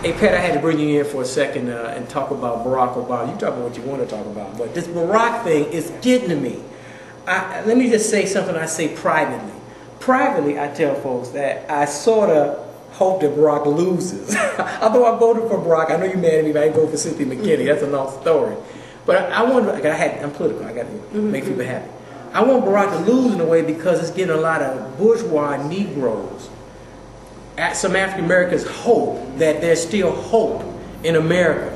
Hey Pat, I had to bring you in for a second and talk about Barack Obama. You talk about what you want to talk about, but this Barack thing is getting to me. Let me just say something I say privately. Privately, I tell folks that I sort of hope that Barack loses. Although I voted for Barack, I know you're mad at me, but I didn't vote for Cynthia McKinney. That's a long story. But I want I'm political. I got to make people happy. I want Barack to lose in a way because it's getting a lot of bourgeois Negroes, some African Americans, hope that there's still hope in America.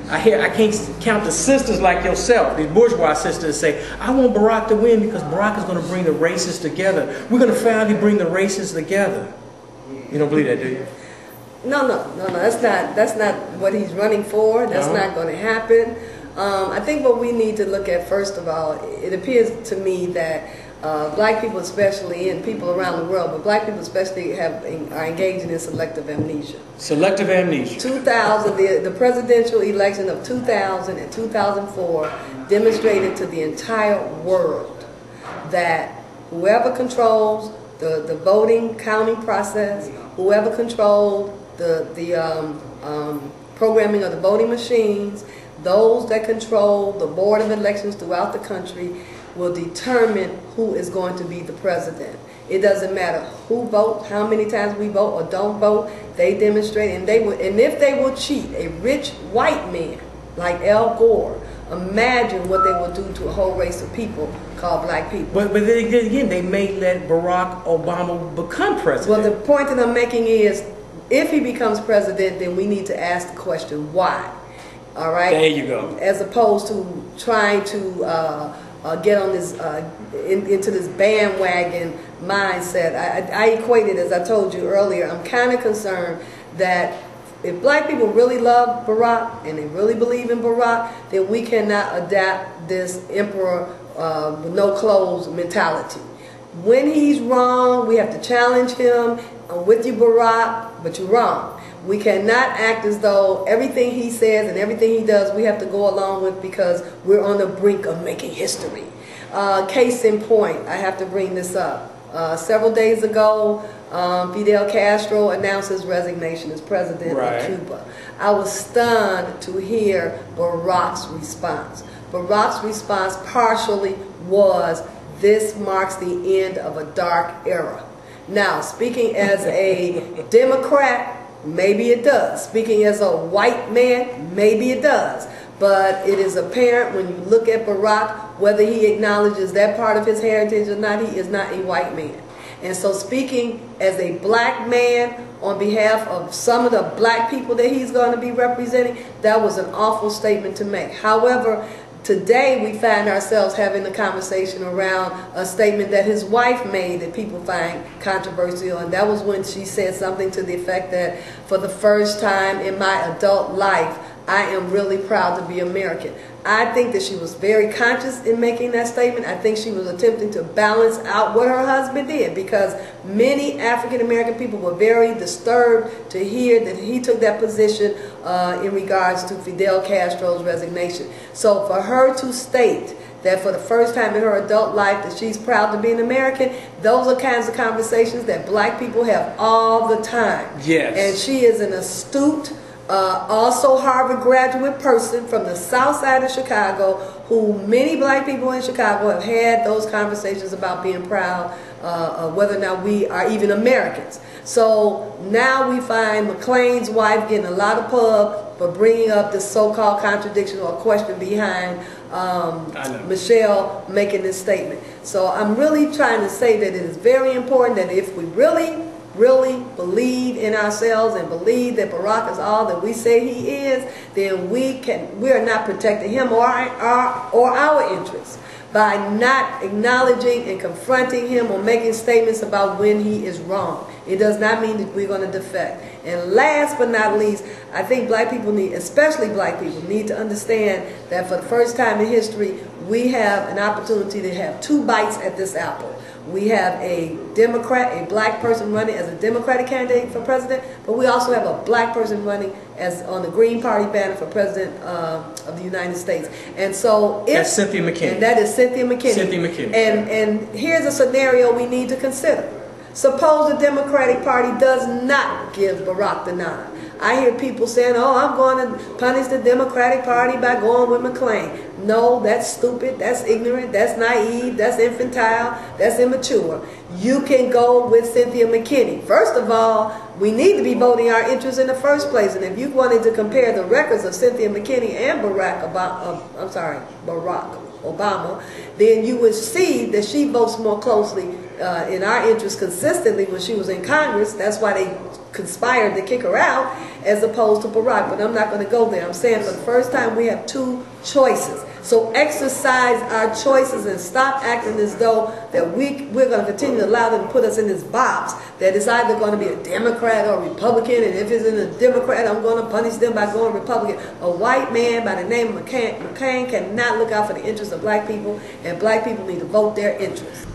I can't count the sisters like yourself, these bourgeois sisters, say, I want Barack to win because Barack is going to bring the races together. We're going to finally bring the races together. You don't believe that, do you? No. That's not what he's running for. That's not going to happen. I think what we need to look at, first of all, it appears to me that black people especially, and people around the world, but black people especially are engaging in selective amnesia. Selective amnesia. 2000, the presidential election of 2000 and 2004 demonstrated to the entire world that whoever controls the voting, counting process, whoever controlled the programming of the voting machines, those that control the board of elections throughout the country will determine who is going to be the president. It doesn't matter who votes, how many times we vote or don't vote. They demonstrate, and if they will cheat a rich white man like Al Gore, imagine what they will do to a whole race of people called black people. But then again, they may let Barack Obama become president. Well, the point that I'm making is, if he becomes president, then we need to ask the question, why? All right? There you go. As opposed to trying to get on this into this bandwagon mindset. I equate it, as I told you earlier. I'm kind of concerned that if black people really love Barack and they really believe in Barack, then we cannot adapt this emperor with no clothes mentality. When he's wrong, we have to challenge him. I'm with you, Barack, but you're wrong. We cannot act as though everything he says and everything he does we have to go along with because we're on the brink of making history. Case in point, I have to bring this up. Several days ago, Fidel Castro announced his resignation as president of Cuba. I was stunned to hear Barack's response. Barack's response partially was, this marks the end of a dark era. Now, speaking as a Democrat, maybe it does. Speaking as a white man, maybe it does. But it is apparent when you look at Barack, whether he acknowledges that part of his heritage or not, he is not a white man. And so speaking as a black man on behalf of some of the black people that he's going to be representing, that was an awful statement to make. However, today we find ourselves having a conversation around a statement that his wife made that people find controversial, and that was when she said something to the effect that, for the first time in my adult life, I am really proud to be American. I think that she was very conscious in making that statement. I think she was attempting to balance out what her husband did, because many African American people were very disturbed to hear that he took that position in regards to Fidel Castro's resignation. So for her to state that for the first time in her adult life that she's proud to be an American, those are kinds of conversations that black people have all the time. Yes. And she is an astute, also Harvard graduate person from the south side of Chicago, who many black people in Chicago have had those conversations about being proud of whether or not we are even Americans. So now we find McClain's wife getting a lot of pub for bringing up this so-called contradiction or question behind Michelle making this statement. So I'm really trying to say that it is very important that if we really believe in ourselves and believe that Barack is all that we say he is, then we are not protecting him or our interests by not acknowledging and confronting him or making statements about when he is wrong. It does not mean that we're going to defect. And last but not least, I think black people need, especially black people, need to understand that for the first time in history, we have an opportunity to have two bites at this apple. We have a Democrat, a black person running as a Democratic candidate for president, but we also have a black person running as on the Green Party banner for president of the United States. And so that's Cynthia McKinney. And that is Cynthia McKinney. Cynthia McKinney. And here's a scenario we need to consider. Suppose the Democratic Party does not give Barack the nod. I hear people saying, oh, I'm going to punish the Democratic Party by going with McClain. No, that's stupid, that's ignorant, that's naive, that's infantile, that's immature. You can go with Cynthia McKinney. First of all, we need to be voting our interests in the first place. And if you wanted to compare the records of Cynthia McKinney and Barack Obama, then you would see that she votes more closely in our interests consistently when she was in Congress. That's why they conspired to kick her out, as opposed to Barack. But I'm not going to go there. I'm saying for the first time we have two choices. So exercise our choices and stop acting as though that we're going to continue to allow them to put us in this box that it's either going to be a Democrat or a Republican, and if it's in a Democrat, I'm going to punish them by going Republican. A white man by the name of McCain cannot look out for the interests of black people, and black people need to vote their interests.